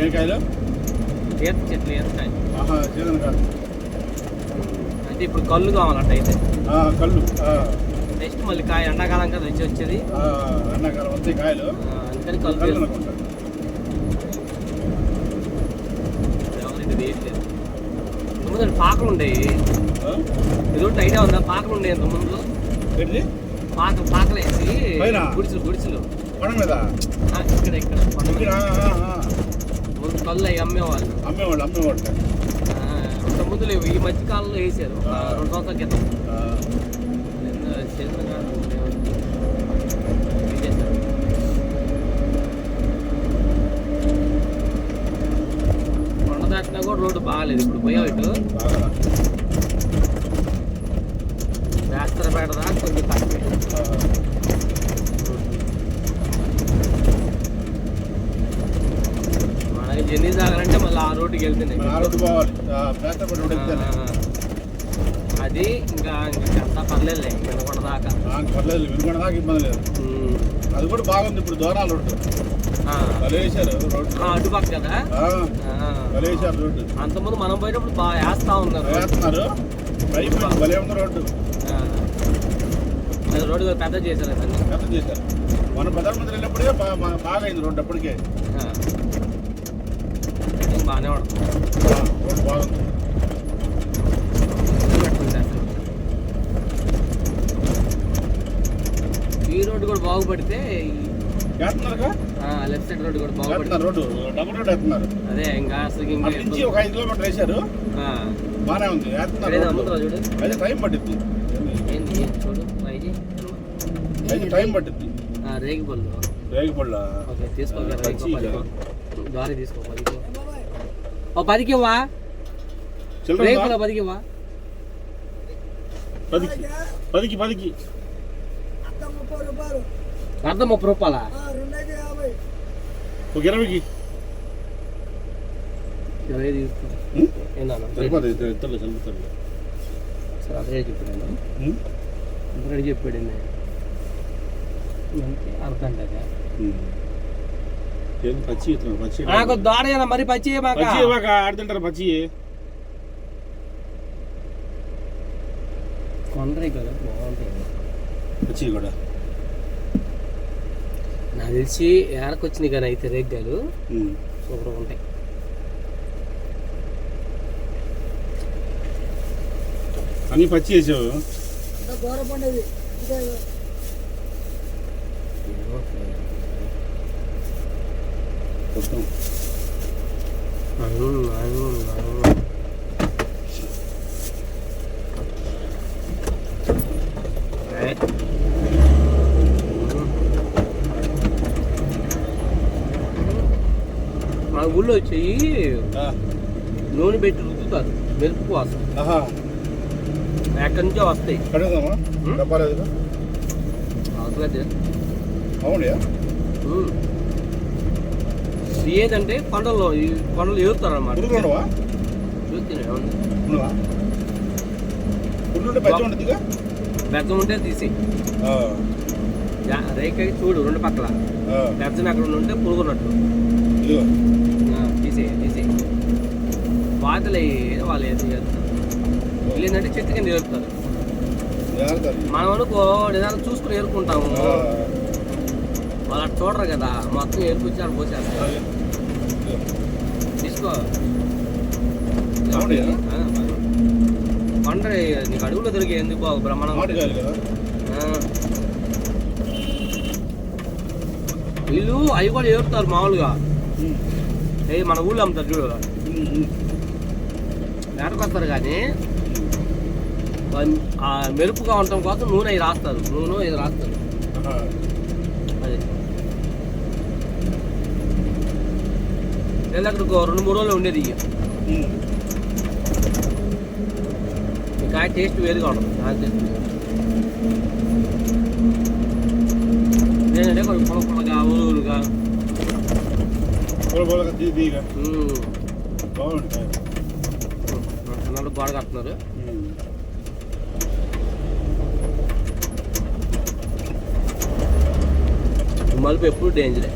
ఏ కాయలు? ఈత చెట్లు ఈతకాయ. సీజన్ కాదు అంటే ఇప్పుడు కళ్ళు కావాలంట అయితే. కళ్ళు నెక్స్ట్ మళ్ళీ కాయ ఎండాకాలం కదా వచ్చేది. ఎండాకాలం వస్తాయి కాయలు, అందుకని కళ్ళు అనుకుంటా. ఎవరికి వేయట్లేదు. ముందు పాకలు ఉండేవి, ఏదో ఐడియా ఉందా? పాకలు ఉండేవి ఇంత ముందు. పాకలేసి గుడిసెలు మీద ఇక్కడ ముందు కళ్ళు అవి అమ్మేవాళ్ళు. అంత ముందు లేవు, ఈ మధ్య కాలంలో వేసారు 2 సంవత్సరాల క్రితం. కొండ దాటినా కూడా రోడ్డు బాగాలేదు. ఇప్పుడు పోయావు ఇటు శాస్త్రపేట దాకా కొంచెం తక్కువ. మనకి జర్నీ సాగాలంటే మళ్ళీ ఆ రోడ్డుకి వెళ్తున్నాయి. అది ఇంకా అంతా పర్లేదులే, వినకొండ దాకా పర్లేదు. వినకొండ దాకా ఇబ్బంది లేదు. అది కూడా బాగుంది. ఇప్పుడు దూరాల రోడ్డు అటుపక్క కదా రోడ్డు. అంతకుముందు మనం పోయినప్పుడు బాగా వేస్తా ఉన్నారు. రోడ్డు పెద్ద చేశారు మన ప్రధానమంత్రి వెళ్ళినప్పుడే బాగా అయింది రోడ్డు. అప్పటికే బాగానే పడుతుంది. రోడ్డు బాగుంది. ఈ రోడ్డు కూడా బాగుపడితే లెఫ్ట్ సైడ్ రోడ్డు కూడా బాగుపడుతుంది. రోడ్డు డబుల్ రోడ్ వేస్తున్నారు. అదే ఇంకా అసలు ఒక 5 కిలోమీటర్లు వేసారు. బాగానే ఉంది. చూడు అయితే టైం పట్టింది. ఏంది చూడు టైం పట్టింది. రేగిపళ్ళు దారి తీసుకో. 10కి ఇవ్వా? రేగుపళ్ళ 10కి ఇవ్వా? 10కి అర్థం 30 రూపాయలా? ఒక 20కి 20 తీసుకో. అదే చెప్పాడు చెప్పాడు అర్థం కదా. నాకు దాడేనా మరి పచ్చి ఆడుతుంటారు. పచ్చి కొండరే కదా బాగుంటాయి. పచ్చి కూడా నాకు తెలిసి ఏరకొచ్చినాయి కానీ అయితే రేగ్గాలు సూపర్గా ఉంటాయి. అన్ని పచ్చి వేసావు. మా ఊళ్ళో వచ్చి నూనె పెట్టి రుద్దుతారు మెరుపు కోసం. ఎక్కడి నుంచో వస్తాయి. ఏదంటే కొండలు ఏరుతారు అన్నమాట. బెజ్జం ఉంటే తీసి రేఖ చూడు 2 పక్కల బెజ్జం ఎక్కడ ఉంటే పురుగున్నట్టు తీసే బాధలు వాళ్ళు చేస్తారు. ఏంటంటే చెట్టు కింద ఏరుతారు. మనం అనుకో ఏదైనా చూసుకుని ఏరుకుంటాము. వాళ్ళు అటు చూడరు కదా, మొత్తం ఏరుకొచ్చి అక్కడ పోసేస్తారు. తీసుకో పండ్ర నీకు అడుగులో దొరికే ఎందుకు బాగు బ్రహ్మాండంగా. వీళ్ళు అవి కూడా ఏరుతారు మామూలుగా. మన ఊళ్ళో అమ్ముతారు చూడు, వేటకొస్తారు. కానీ మెరుపుగా ఉండటం కోసం నూనె అవి రాస్తారు. నూనె ఇది రాస్తారు. అదే లేదా అక్కడికి 2-3 రోజులు ఉండేది. ఈ కాయ టేస్ట్ వేరుగా ఉండదు. నేనంటే కొంచెం పొలగా ఊరుగా గోడ కడుతున్నారు. మలుపు ఎప్పుడు డేంజరే.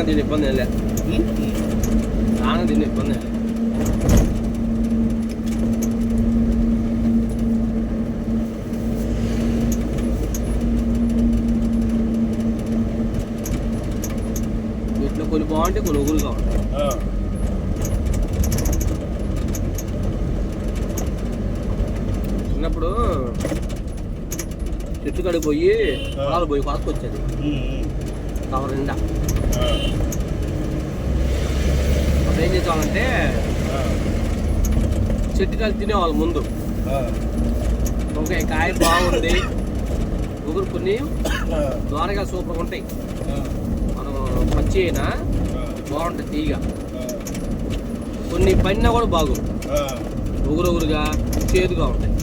దీని ఇబ్బంది ఏం లేదు. దీని ఇబ్బంది ఏం లేదు. వీటిలో కొన్ని బాగుంటాయి, కొన్ని ఉగురుగా ఉంటాయి. చిన్నప్పుడు చెట్టు కాడికి పోయి పొలాలు పోయి కాసుకొచ్చేది కవర్ నిండా. అప్పుడు ఏం చేసేవాళ్ళంటే చెట్టు కాయలు తినేవాళ్ళు ముందు. ఓకే, కాయ బాగుంది, ఉగురు కొన్ని ద్వారగా సూపర్గా ఉంటాయి. మనం పచ్చి అయినా బాగుంటాయి తీగ. కొన్ని పైన కూడా బాగు ఉగురుగా చేదుగా ఉంటాయి.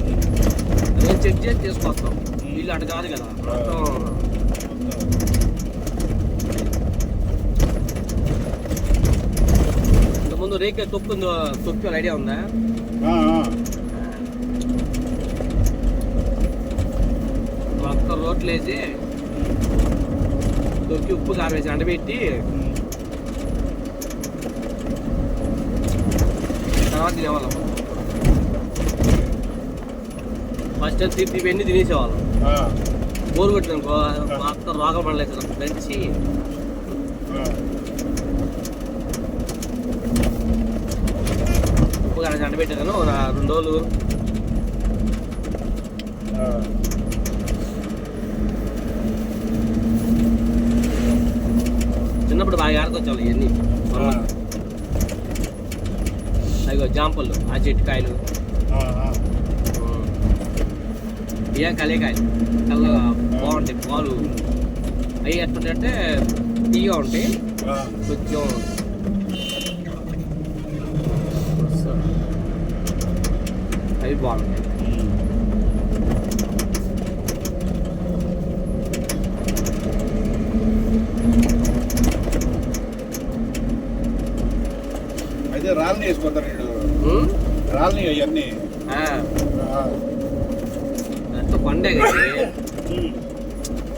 అదే చెక్ చేసి తీసుకొస్తాం. వీళ్ళు అటు కాదు కదా, మొత్తం ఇంతకుముందు రేకే తొక్కు ఐడియా ఉందా? మొత్తం రోట్లు వేసి తొక్కి ఉప్పు కారం వేసి ఎండబెట్టి తర్వాత తినేవాళ్ళం. ఫస్ట్ టైం ఇవన్నీ తినేసేవాళ్ళం. బోరు కొట్టిననుకో మొత్తం రోగం పడలేదు దంచి ఉప్పు కానీ ఎండబెట్టాను 2 రోజులు. చిన్నప్పుడు బాగా ఆడుకొచ్చేవాళ్ళు ఇవన్నీ. అదిగో జాంపళ్ళు, ఆ చెట్టు కాయలు, ఏం కలియకాయలు చల్లగా బాగుంటాయి. పాలు అవి ఎట్లుంటే తీయగా ఉంటాయి కొంచెం. అవి బాగుంటాయి. అయితే రాళ్ళని వేసుకుంటారు, రాళ్ళని అవన్నీ కొండే కదా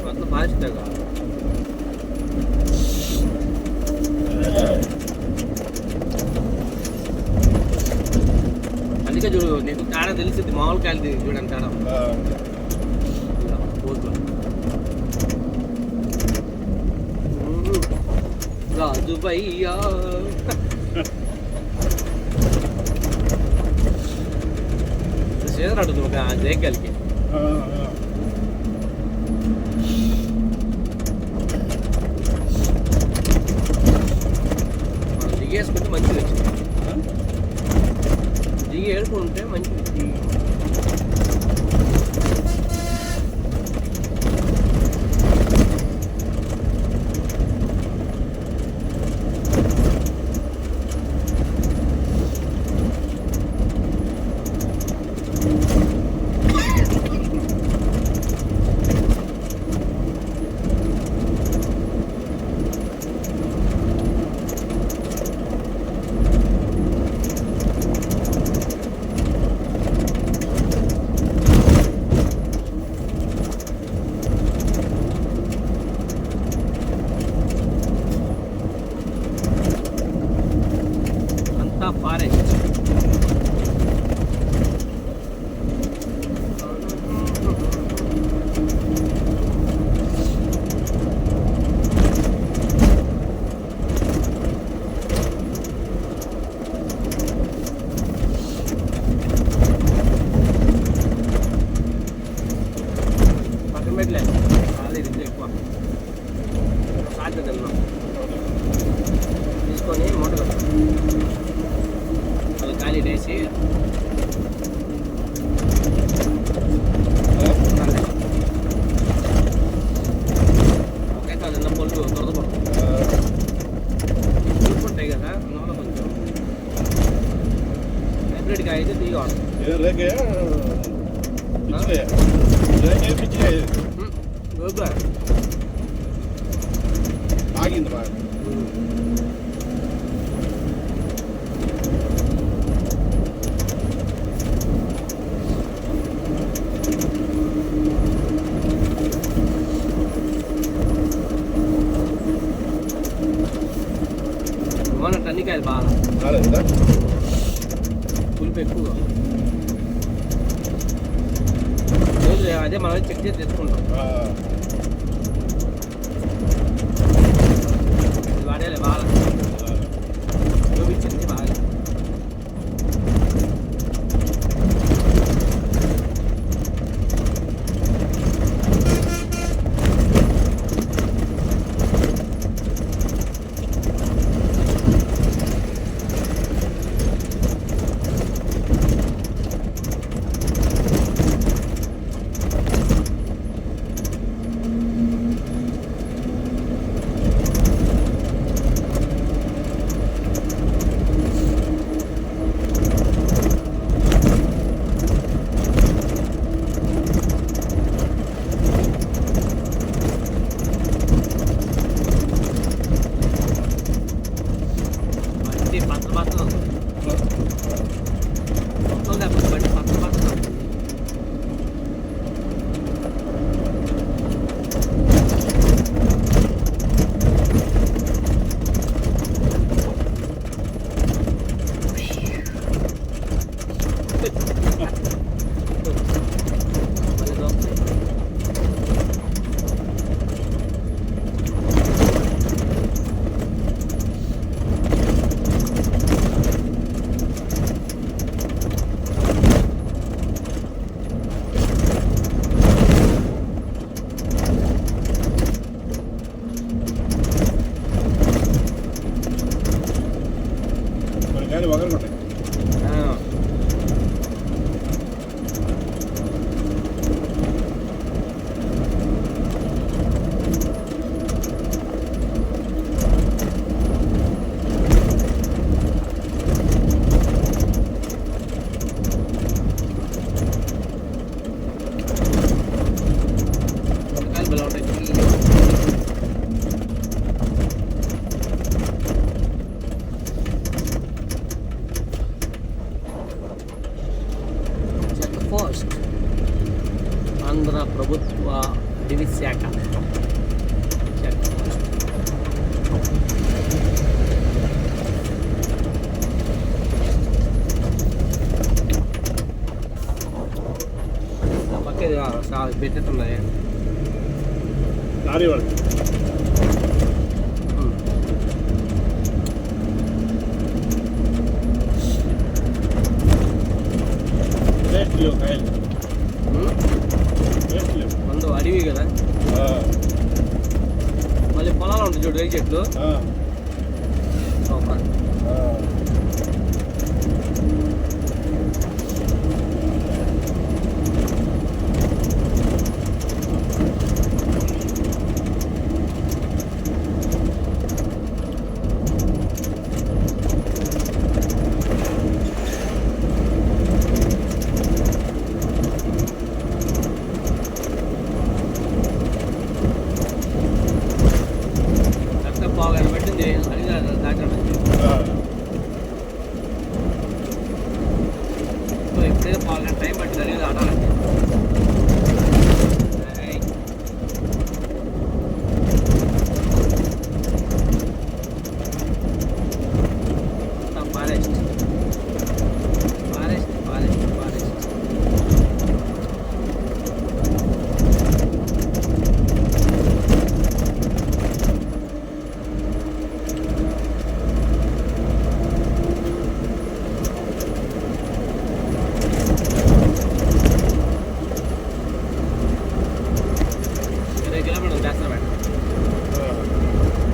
మొత్తం పాజిటివ్గా. అందుకే చూడు, నీకు తేడా తెలిసింది. మామూలు కాయలు చూడండి తేడా పోతులు. రాజు భయ్యా సీజన్ అడుగుతుంది ఒక జయకాయలకి. మనం దిగేసుకుంటే మంచిది వచ్చింది. దిగి ఏడుకుంటే మంచిది. ఫారెస్ట్ పక్కన పెట్టలేదు. రాలేదు ఇంత ఎక్కువ సాధ్యత తిన్నాం. తీసుకొని మూట అది ఖాళీ వేసి ఒకే కాదు చిన్న పొల్లు దొరకపడుతుంది. ఉంటాయి కదా అందువల్ల కొంచెం హైబ్రిడ్ కాయ అయితే తీగా ఆగింది బాగా. అదే మనం చెక్ చేసి తెచ్చుకుంటాం. వాడేలే బాగా చూపించింది బాగా. పోస్ట్ ఆంధ్ర ప్రభుత్వ అటవీ శాఖ చెక్ పోస్ట్. పక్క పెట్టేస్తున్నాయి లారీ వాడు మందు అడవి కదా, మళ్ళీ పొలాలు ఉంటుంది చూడు రేగి చెట్లు. సూపర్. పెట్టింది అది దాకా ఎప్పుడైతే పావుగంట టైం పట్టింది అది ఆడాలంటే. ఫారెస్ట్